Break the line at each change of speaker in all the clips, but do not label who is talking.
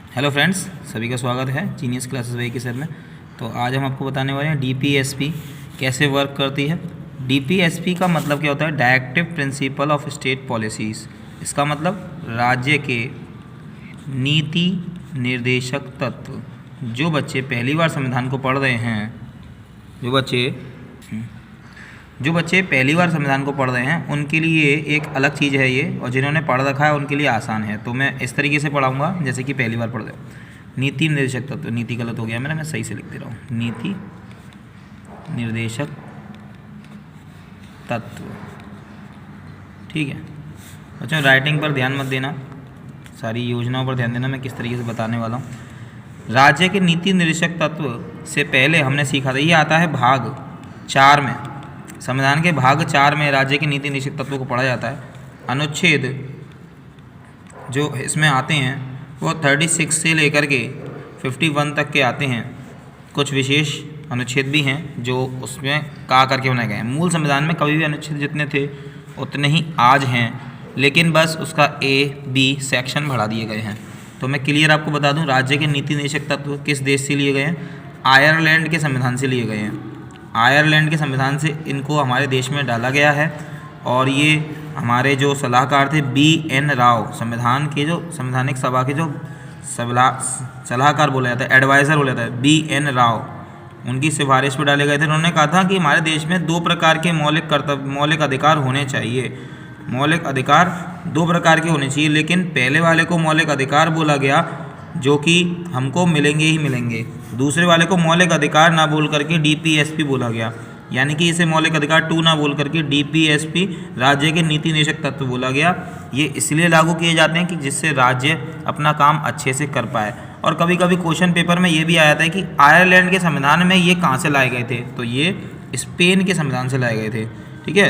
Hello friends, सभी का स्वागत है जीनियस क्लासेस वही के सर में। तो आज हम आपको बताने वाले हैं डीपीएसपी कैसे वर्क करती है। डीपीएसपी का मतलब क्या होता है? Directive principle of state policies. इसका मतलब राज्य के नीति निर्देशक तत्व। जो बच्चे पहली बार संविधान को पढ़ रहे हैं, जो बच्चे पहली बार संविधान को पढ़ रहे हैं उनके लिए एक अलग चीज़ है ये, और जिन्होंने पढ़ रखा है उनके लिए आसान है। तो मैं इस तरीके से पढ़ाऊँगा जैसे कि पहली बार पढ़ रहे हो। नीति निर्देशक तत्व, नीति गलत हो गया मेरा, मैं सही से लिख दे रहा हूँ। नीति निर्देशक तत्व, ठीक है बच्चों। राइटिंग पर ध्यान मत देना, सारी योजनाओं पर ध्यान देना, मैं किस तरीके से बताने वाला हूँ। राज्य के नीति निर्देशक तत्व से पहले हमने सीखा था, ये आता है भाग 4 में। संविधान के भाग 4 में राज्य के नीति निर्देशक तत्वों को पढ़ा जाता है। अनुच्छेद जो इसमें आते हैं वो 36 से लेकर के 51 तक के आते हैं। कुछ विशेष अनुच्छेद भी हैं जो उसमें का करके बनाए गए हैं। मूल संविधान में कभी भी अनुच्छेद जितने थे उतने ही आज हैं, लेकिन बस उसका A-B सेक्शन बढ़ा दिए गए हैं। तो मैं क्लियर आपको बता दूं, राज्य के नीति निर्देशक तत्व किस देश से लिए गए हैं? आयरलैंड के संविधान से लिए गए हैं। आयरलैंड के संविधान से इनको हमारे देश में डाला गया है। और ये हमारे जो सलाहकार थे B.N. राव, संविधान के जो संवैधानिक सभा के जो सलाहकार बोला जाता है, एडवाइज़र बोला जाता है, B.N. राव, उनकी सिफारिश पर डाले गए थे। उन्होंने कहा था कि हमारे देश में 2 प्रकार के मौलिक अधिकार होने चाहिए। मौलिक अधिकार 2 प्रकार के होने चाहिए, लेकिन पहले वाले को मौलिक अधिकार बोला गया जो कि हमको मिलेंगे ही मिलेंगे। दूसरे वाले को मौलिक अधिकार ना बोल करके डीपीएसपी बोला गया, यानी कि इसे मौलिक अधिकार 2 ना बोल करके डीपीएसपी राज्य के नीति निर्देशक तत्व बोला गया। ये इसलिए लागू किए जाते हैं कि जिससे राज्य अपना काम अच्छे से कर पाए। और कभी कभी क्वेश्चन पेपर में ये भी आया था कि आयरलैंड के संविधान में ये कहाँ से लाए गए थे, तो ये स्पेन के संविधान से लाए गए थे। ठीक है,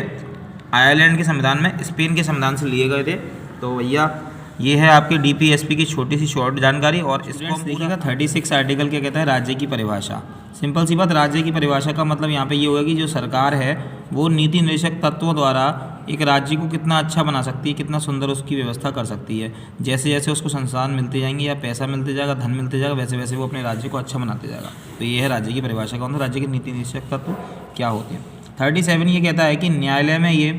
आयरलैंड के संविधान में स्पेन के संविधान से लिए गए थे। तो भैया ये है आपके डीपीएसपी की छोटी सी शॉर्ट जानकारी। और इसको हम देखिएगा 36 आर्टिकल क्या कहता है? राज्य की परिभाषा। सिंपल सी बात, राज्य की परिभाषा का मतलब यहाँ पे ये होगा कि जो सरकार है वो नीति निर्देशक तत्वों द्वारा एक राज्य को कितना अच्छा बना सकती है, कितना सुंदर उसकी व्यवस्था कर सकती है। जैसे जैसे उसको संसाधन मिलते जाएंगे या पैसा मिलते जाएगा, धन मिलते जाएगा, वैसे वैसे वो अपने राज्य को अच्छा बनाते जाएगा। तो ये है राज्य की परिभाषा का मतलब राज्य के नीति निर्देशक तत्व क्या होते हैं। 37 ये कहता है कि न्यायालय में ये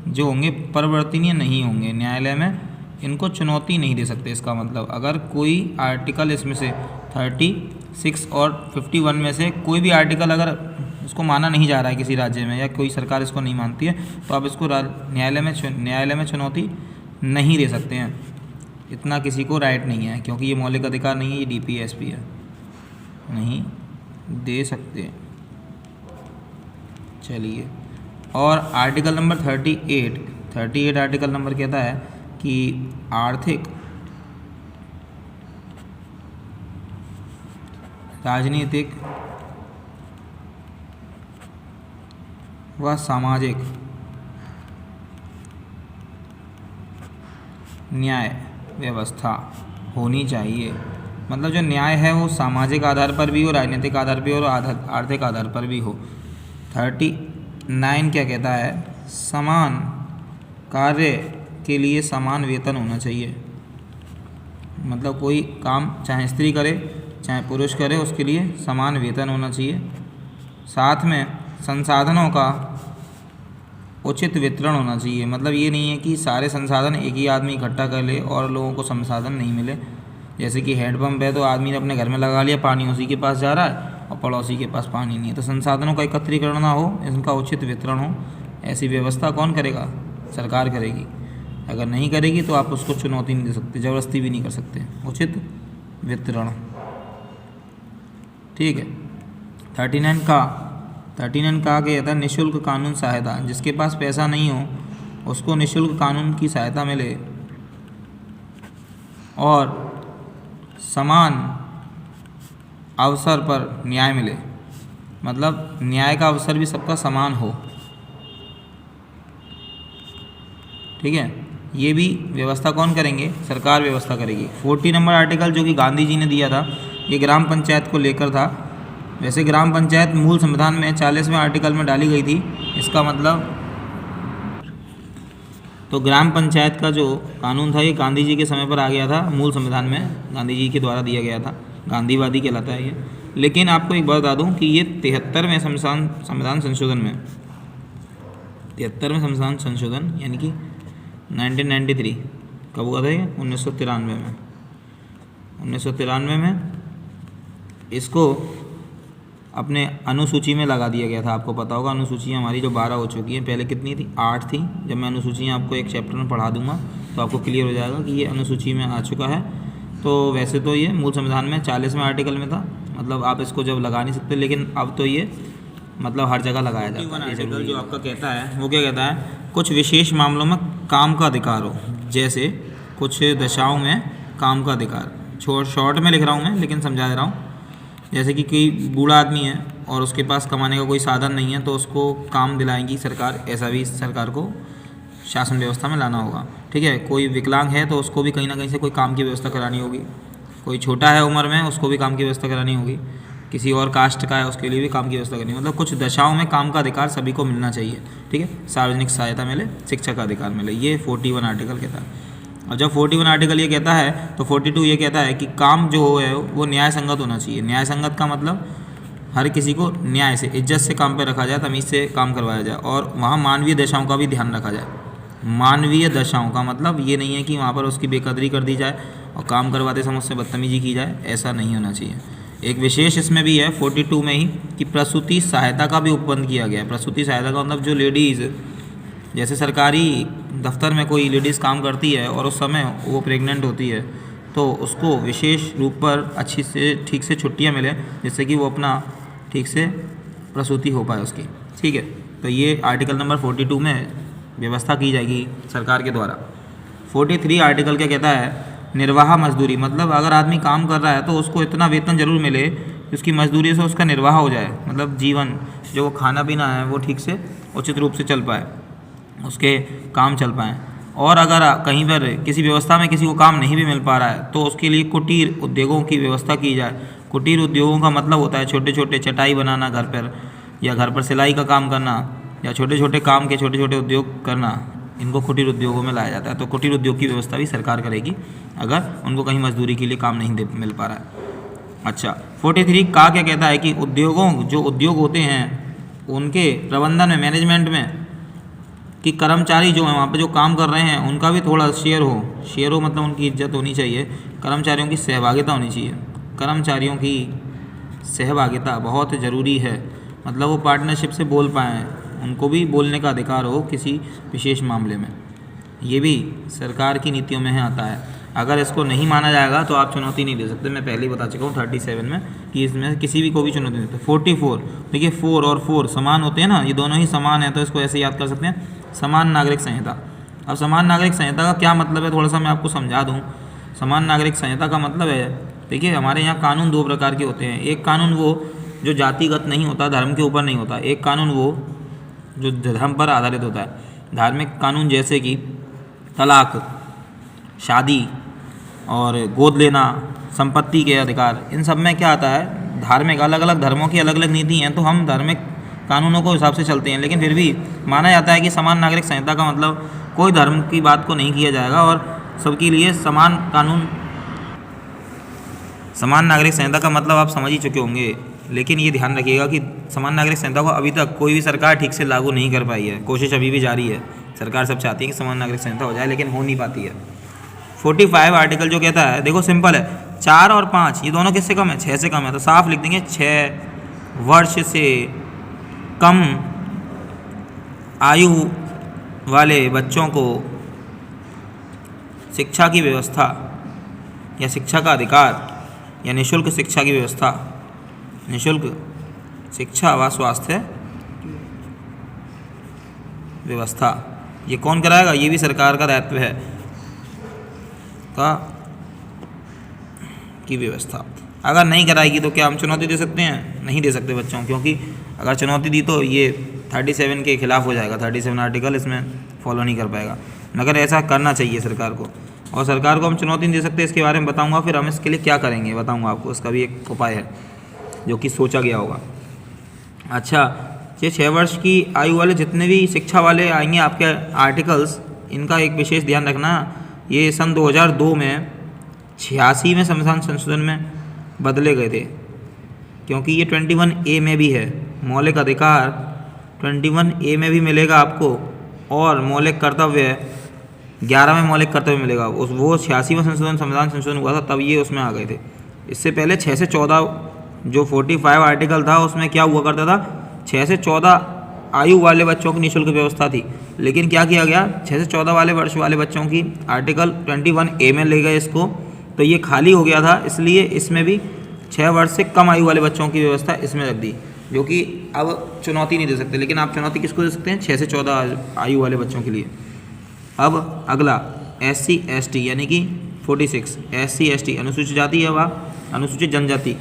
जो होंगे परिवर्तनीय नहीं होंगे, न्यायालय में इनको चुनौती नहीं दे सकते। इसका मतलब अगर कोई आर्टिकल इसमें से 36 और 51 में से कोई भी आर्टिकल अगर उसको माना नहीं जा रहा है किसी राज्य में, या कोई सरकार इसको नहीं मानती है, तो आप इसको न्यायालय में चुनौती नहीं दे सकते हैं। इतना किसी को राइट नहीं है, क्योंकि ये मौलिक अधिकार नहीं है, ये डीपीएसपी है, नहीं दे सकते। चलिए, और आर्टिकल नंबर 38 आर्टिकल नंबर कहता है कि आर्थिक, राजनीतिक व सामाजिक न्याय व्यवस्था होनी चाहिए। मतलब जो न्याय है वो सामाजिक आधार पर भी हो, राजनीतिक आधार पर हो और आर्थिक आधार पर भी हो। 39 क्या कहता है? समान कार्य के लिए समान वेतन होना चाहिए। मतलब कोई काम चाहे स्त्री करे चाहे पुरुष करे, उसके लिए समान वेतन होना चाहिए। साथ में संसाधनों का उचित वितरण होना चाहिए। मतलब ये नहीं है कि सारे संसाधन एक ही आदमी इकट्ठा कर ले और लोगों को संसाधन नहीं मिले। जैसे कि हैंडपम्प है तो आदमी ने अपने घर में लगा लिया, पानी उसी के पास जा रहा है और पड़ोसी के पास पानी नहीं है। तो संसाधनों का एकत्रीकरण ना हो, इनका उचित वितरण हो, ऐसी व्यवस्था कौन करेगा? सरकार करेगी। अगर नहीं करेगी तो आप उसको चुनौती नहीं दे सकते, ज़बरदस्ती भी नहीं कर सकते। उचित वितरण, ठीक है। 39 का क्या कहता है? निःशुल्क कानून सहायता। जिसके पास पैसा नहीं हो उसको निःशुल्क कानून की सहायता मिले और समान अवसर पर न्याय मिले। मतलब न्याय का अवसर भी सबका समान हो, ठीक है। ये भी व्यवस्था कौन करेंगे? सरकार व्यवस्था करेगी। 40 नंबर आर्टिकल जो कि गांधी जी ने दिया था, ये ग्राम पंचायत को लेकर था। वैसे ग्राम पंचायत मूल संविधान में 40वें आर्टिकल में डाली गई थी। इसका मतलब तो ग्राम पंचायत का जो कानून था ये गांधी जी के समय पर आ गया था, मूल संविधान में गांधी जी के द्वारा दिया गया था, गांधीवादी कहलाता है ये। लेकिन आपको एक बात बता दूं कि ये 73वें संविधान संशोधन में, 73वें संविधान संशोधन यानी कि 1993 कब हुआ था ये? 1993 में इसको अपने अनुसूची में लगा दिया गया था। आपको पता होगा अनुसूचियाँ हमारी जो 12 हो चुकी हैं, पहले कितनी थी? 8 थी। जब मैं अनुसूचियाँ आपको एक चैप्टर में पढ़ा दूंगा तो आपको क्लियर हो जाएगा कि ये अनुसूची में आ चुका है। तो वैसे तो ये मूल संविधान में 40वें आर्टिकल में था, मतलब आप इसको जब लगा नहीं सकते, लेकिन अब तो ये मतलब हर जगह लगाया जाता है। आर्टिकल जो आपका कहता है वो क्या कहता है? कुछ विशेष मामलों में काम का अधिकार हो, जैसे कुछ दशाओं में काम का अधिकार। शॉर्ट में लिख रहा हूँ मैं, लेकिन समझा दे रहा हूँ। जैसे कि कोई बूढ़ा आदमी है और उसके पास कमाने का कोई साधन नहीं है, तो उसको काम दिलाएगी सरकार, ऐसा भी सरकार को शासन व्यवस्था में लाना होगा। ठीक है, कोई विकलांग है तो उसको भी कहीं ना कहीं से कोई काम की व्यवस्था करानी होगी। कोई छोटा है उम्र में, उसको भी काम की व्यवस्था करानी होगी। किसी और कास्ट का है उसके लिए भी काम की व्यवस्था करनी होगी। मतलब कुछ दशाओं में काम का अधिकार सभी को मिलना चाहिए। ठीक है, सार्वजनिक सहायता मिले, शिक्षा का अधिकार मिले, ये 41 आर्टिकल कहता है। और जब 41 आर्टिकल ये कहता है तो 42 ये कहता है कि काम जो है वो न्याय संगत होना चाहिए। न्याय संगत का मतलब हर किसी को न्याय से, इज्जत से काम पे रखा जाए, तमीज़ से काम करवाया जाए, और वहाँ मानवीय दशाओं का भी ध्यान रखा जाए। मानवीय दशाओं का मतलब ये नहीं है कि वहाँ पर उसकी बेकदरी कर दी जाए और काम करवाते समय उससे बदतमीजी की जाए, ऐसा नहीं होना चाहिए। एक विशेष इसमें भी है 42 में ही कि प्रसूति सहायता का भी उपबंध किया गया है। प्रसूति सहायता का मतलब जो लेडीज़, जैसे सरकारी दफ्तर में कोई लेडीज़ काम करती है और उस समय वो प्रेग्नेंट होती है, तो उसको विशेष रूप पर अच्छी से ठीक से छुट्टियां मिलें, जिससे कि वो अपना ठीक से प्रसूति हो पाए उसकी। ठीक है, तो ये आर्टिकल नंबर 42 में व्यवस्था की जाएगी सरकार के द्वारा। 43 आर्टिकल क्या कहता है? निर्वाह मजदूरी, मतलब अगर आदमी काम कर रहा है तो उसको इतना वेतन जरूर मिले कि उसकी मजदूरी से उसका निर्वाह हो जाए, मतलब जीवन जो वो खाना पीना है वो ठीक से उचित रूप से चल पाए, उसके काम चल पाएँ। और अगर कहीं पर किसी व्यवस्था में किसी को काम नहीं भी मिल पा रहा है तो उसके लिए कुटीर उद्योगों की व्यवस्था की जाए। कुटीर उद्योगों का मतलब होता है छोटे छोटे चटाई बनाना घर पर, या घर पर सिलाई का काम करना, या छोटे छोटे काम के छोटे छोटे उद्योग करना, इनको कुटीर उद्योगों में लाया जाता है। तो कुटीर उद्योग की व्यवस्था भी सरकार करेगी अगर उनको कहीं मजदूरी के लिए काम नहीं मिल पा रहा है। अच्छा, 43 का क्या कहता है कि उद्योगों, जो उद्योग होते हैं उनके प्रबंधन में, मैनेजमेंट में, कि कर्मचारी जो हैं वहाँ पे जो काम कर रहे हैं उनका भी थोड़ा शेयर हो मतलब उनकी इज्जत होनी चाहिए, कर्मचारियों की सहभागिता होनी चाहिए। कर्मचारियों की सहभागिता बहुत ज़रूरी है, मतलब वो पार्टनरशिप से बोल पाएँ, उनको भी बोलने का अधिकार हो किसी विशेष मामले में। ये भी सरकार की नीतियों में आता है। अगर इसको नहीं माना जाएगा तो आप चुनौती नहीं दे सकते। मैं पहले ही बता चुका हूँ 37 में कि इसमें किसी भी को भी चुनौती नहीं देते। 44 देखिए, 4 और 4 समान होते हैं ना, ये दोनों ही समान है, तो इसको ऐसे याद कर सकते हैं, समान नागरिक संहिता। अब समान नागरिक संहिता का क्या मतलब है, थोड़ा सा मैं आपको समझा दूँ। समान नागरिक संहिता का मतलब है, देखिए हमारे यहाँ कानून 2 प्रकार के होते हैं। एक कानून वो जो जातिगत नहीं होता, धर्म के ऊपर नहीं होता। एक कानून वो जो धर्म पर आधारित होता है। धार्मिक कानून जैसे कि तलाक, शादी और गोद लेना, संपत्ति के अधिकार, इन सब में क्या आता है, धार्मिक, अलग अलग धर्मों की अलग अलग नीति हैं, तो हम धार्मिक कानूनों को हिसाब से चलते हैं। लेकिन फिर भी माना जाता है कि समान नागरिक संहिता का मतलब कोई धर्म की बात को नहीं किया जाएगा और सबके लिए समान कानून। समान नागरिक संहिता का मतलब आप समझ ही चुके होंगे, लेकिन ये ध्यान रखिएगा कि समान नागरिक संहिता को अभी तक कोई भी सरकार ठीक से लागू नहीं कर पाई है। कोशिश अभी भी जारी है, सरकार सब चाहती है कि समान नागरिक संहिता हो जाए, लेकिन हो नहीं पाती है। 45 आर्टिकल जो कहता है, देखो सिंपल है, 4 और 5 ये दोनों किससे कम है? 6 से कम है, तो साफ लिख देंगे 6 वर्ष से कम आयु वाले बच्चों को शिक्षा की व्यवस्था या शिक्षा का अधिकार या निःशुल्क शिक्षा की व्यवस्था, निःशुल्क शिक्षा व स्वास्थ्य व्यवस्था, ये कौन कराएगा? ये भी सरकार का दायित्व है की व्यवस्था। अगर नहीं कराएगी तो क्या हम चुनौती दे सकते हैं? नहीं दे सकते बच्चों, क्योंकि अगर चुनौती दी तो ये 37 के खिलाफ हो जाएगा। 37 आर्टिकल इसमें फॉलो नहीं कर पाएगा, मगर ऐसा करना चाहिए सरकार को। और सरकार को हम चुनौती नहीं दे सकते, इसके बारे में बताऊंगा, फिर हम इसके लिए क्या करेंगे बताऊंगा आपको। इसका भी एक उपाय है जो कि सोचा गया होगा। अच्छा, ये 6 वर्ष की आयु वाले जितने भी शिक्षा वाले आएंगे आपके आर्टिकल्स, इनका एक विशेष ध्यान रखना, ये सन 2002 में 86वें संविधान संशोधन में बदले गए थे, क्योंकि ये 21A में भी है। मौलिक अधिकार 21A में भी मिलेगा आपको, और मौलिक कर्तव्य 11वें मौलिक कर्तव्य मिलेगा। वो 86वां संविधान संशोधन हुआ था तब ये उसमें आ गए थे। इससे पहले 6 से 14 जो 45 आर्टिकल था उसमें क्या हुआ करता था, 6 से 14 आयु वाले बच्चों की निःशुल्क व्यवस्था थी। लेकिन क्या किया गया, 6 से 14 वाले वर्ष वाले बच्चों की आर्टिकल 21A में ले गए इसको, तो ये खाली हो गया था, इसलिए इसमें भी 6 वर्ष से कम आयु वाले बच्चों की व्यवस्था इसमें रख दी, जो कि अब चुनौती नहीं दे सकते। लेकिन आप चुनौती किसको दे सकते हैं, 6 से 14 आयु वाले बच्चों के लिए। अब अगला SC ST यानी कि 46 SC ST अनुसूचित जाति है व अनुसूचित जनजाति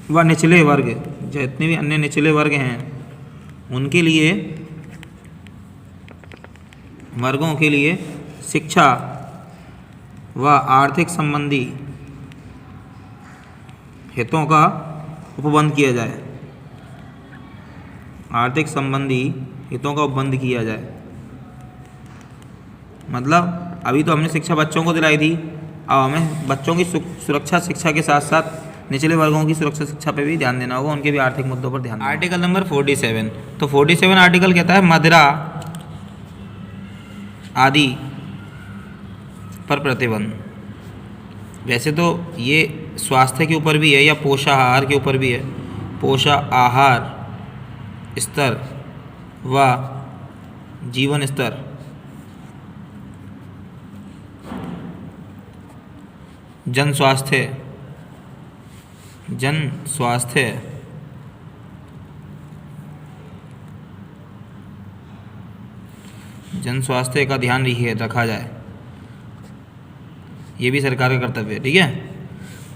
व निचले वर्ग, जितने भी अन्य निचले वर्ग हैं उनके लिए, वर्गों के लिए शिक्षा व आर्थिक संबंधी हितों का उपबंध किया जाए, आर्थिक संबंधी हितों का उपबंध किया जाए। मतलब अभी तो हमने शिक्षा बच्चों को दिलाई थी, अब हमें बच्चों की सुरक्षा शिक्षा के साथ साथ निचले वर्गों की सुरक्षा शिक्षा पे भी ध्यान देना होगा, उनके भी आर्थिक मुद्दों पर ध्यान देना। आर्टिकल नंबर 47, तो 47 आर्टिकल कहता है मदिरा आदि पर प्रतिबंध। वैसे तो ये स्वास्थ्य के ऊपर भी है या पोषाहार के ऊपर भी है। पोषाहार स्तर व जीवन स्तर जन स्वास्थ्य का ध्यान रखा जाए, ये भी सरकार का कर्तव्य है, ठीक है।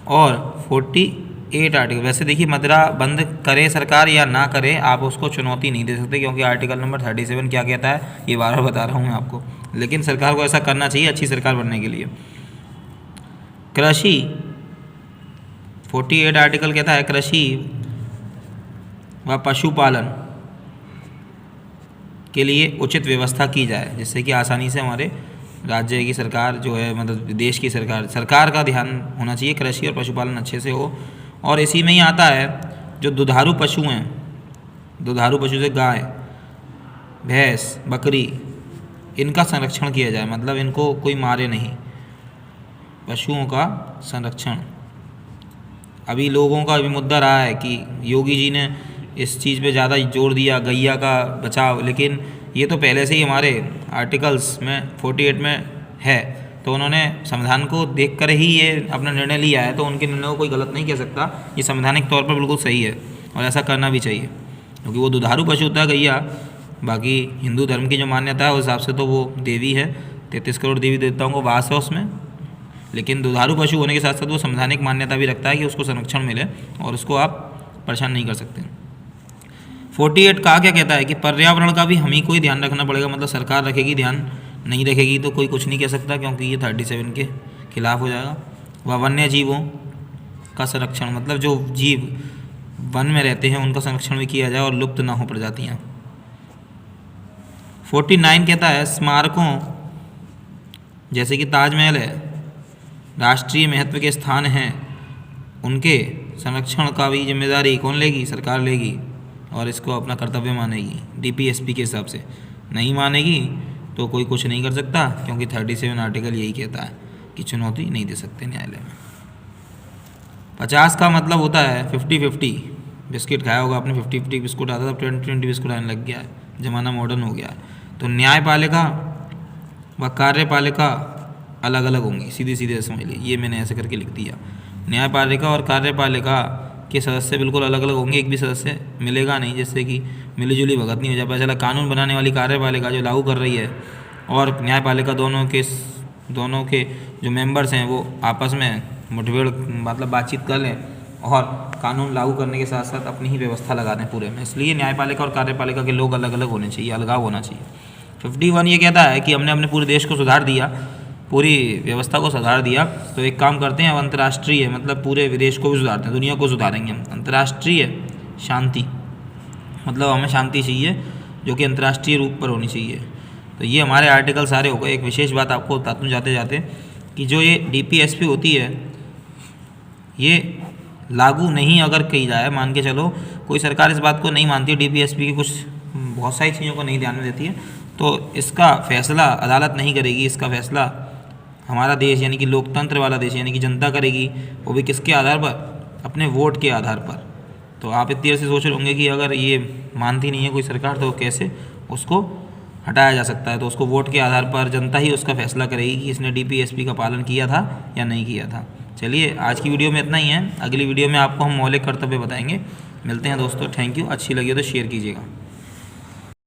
और 48 आर्टिकल, वैसे देखिए मदिरा बंद करे सरकार या ना करे, आप उसको चुनौती नहीं दे सकते, क्योंकि आर्टिकल नंबर 37 क्या कहता है ये बार बार बता रहा हूँ मैं आपको। लेकिन सरकार को ऐसा करना चाहिए अच्छी सरकार बनने के लिए। कृषि 48 आर्टिकल कहता है कृषि व पशुपालन के लिए उचित व्यवस्था की जाए, जिससे कि आसानी से हमारे राज्य की सरकार जो है, मतलब देश की सरकार का ध्यान होना चाहिए, कृषि और पशुपालन अच्छे से हो। और इसी में ही आता है जो दुधारू पशु हैं, दुधारू पशु से गाय, भैंस, बकरी, इनका संरक्षण किया जाए, मतलब इनको कोई मारे नहीं, पशुओं का संरक्षण। अभी लोगों का भी मुद्दा रहा है कि योगी जी ने इस चीज़ पे ज़्यादा जोर दिया, गैया का बचाव, लेकिन ये तो पहले से ही हमारे आर्टिकल्स में 48 में है, तो उन्होंने संविधान को देखकर ही ये अपना निर्णय लिया है, तो उनके निर्णय को कोई गलत नहीं कह सकता, ये संवैधानिक तौर पर बिल्कुल सही है और ऐसा करना भी चाहिए, क्योंकि वो दुधारू पशु होता है गैया। बाकी हिंदू धर्म की जो मान्यता है उस हिसाब से तो वो देवी है, 33 करोड़ देवी देवताओं को वास है उसमें, लेकिन दुधारू पशु होने के साथ साथ वो संवैधानिक मान्यता भी रखता है कि उसको संरक्षण मिले और उसको आप परेशान नहीं कर सकते। 48 कहा क्या कहता है कि पर्यावरण का भी हम ही को ही ध्यान रखना पड़ेगा, मतलब सरकार रखेगी ध्यान, नहीं रखेगी तो कोई कुछ नहीं कह सकता, क्योंकि ये 37 के खिलाफ हो जाएगा। वह वन्य जीवों का संरक्षण, मतलब जो जीव वन में रहते हैं उनका संरक्षण भी किया जाए और लुप्त ना हो प्रजातियाँ। 49 कहता है स्मारकों जैसे कि ताजमहल है, राष्ट्रीय महत्व के स्थान हैं, उनके संरक्षण का भी जिम्मेदारी कौन लेगी, सरकार लेगी, और इसको अपना कर्तव्य मानेगी DPSP के हिसाब से। नहीं मानेगी तो कोई कुछ नहीं कर सकता, क्योंकि 37 आर्टिकल यही कहता है कि चुनौती नहीं दे सकते न्यायालय में। 50 का मतलब होता है 50-50, बिस्किट खाया होगा आपने, 50-50 बिस्कुट आता था, 20-20 बिस्कुट आने लग गया है, ज़माना मॉडर्न हो गया है। तो न्यायपालिका व कार्यपालिका अलग अलग होंगी, सीधे सीधे समझ लीजिए, ये मैंने ऐसे करके लिख दिया। न्यायपालिका और कार्यपालिका के सदस्य बिल्कुल अलग अलग होंगे, एक भी सदस्य मिलेगा नहीं, जिससे कि मिलीजुली भगत नहीं हो जाए। पता चला कानून बनाने वाली कार्यपालिका जो लागू कर रही है और न्यायपालिका दोनों के जो मेंबर्स हैं वो आपस में मुठभेड़ मतलब बातचीत कर लें और कानून लागू करने के साथ साथ अपनी ही व्यवस्था लगा दें पूरे में। इसलिए न्यायपालिका और कार्यपालिका के लोग अलग अलग होने चाहिए, अलगाव होना चाहिए। 51 ये कहता है कि हमने अपने पूरे देश को सुधार दिया, पूरी व्यवस्था को सुधार दिया, तो एक काम करते हैं, अब अंतर्राष्ट्रीय मतलब पूरे विदेश को भी सुधारते हैं, दुनिया को सुधारेंगे हम। अंतर्राष्ट्रीय शांति, मतलब हमें शांति चाहिए जो कि अंतर्राष्ट्रीय रूप पर होनी चाहिए। तो ये हमारे आर्टिकल सारे हो गए। एक विशेष बात आपको बताता हूँ जाते जाते कि जो ये DPSP होती है ये लागू नहीं अगर की जाए, मान के चलो कोई सरकार इस बात को नहीं मानती है, DPSP की कुछ बहुत सारी चीज़ों को नहीं ध्यान में देती है, तो इसका फैसला अदालत नहीं करेगी, इसका फैसला हमारा देश यानी कि लोकतंत्र वाला देश यानी कि जनता करेगी, वो भी किसके आधार पर, अपने वोट के आधार पर। तो आप इतनी देर से सोच रहे होंगे कि अगर ये मानती नहीं है कोई सरकार तो कैसे उसको हटाया जा सकता है। तो उसको वोट के आधार पर जनता ही उसका फैसला करेगी कि इसने DPSP का पालन किया था या नहीं किया था। चलिए आज की वीडियो में इतना ही है, अगली वीडियो में आपको हम मौलिक कर्तव्य बताएंगे। मिलते हैं दोस्तों, थैंक यू। अच्छी लगी हो तो शेयर कीजिएगा।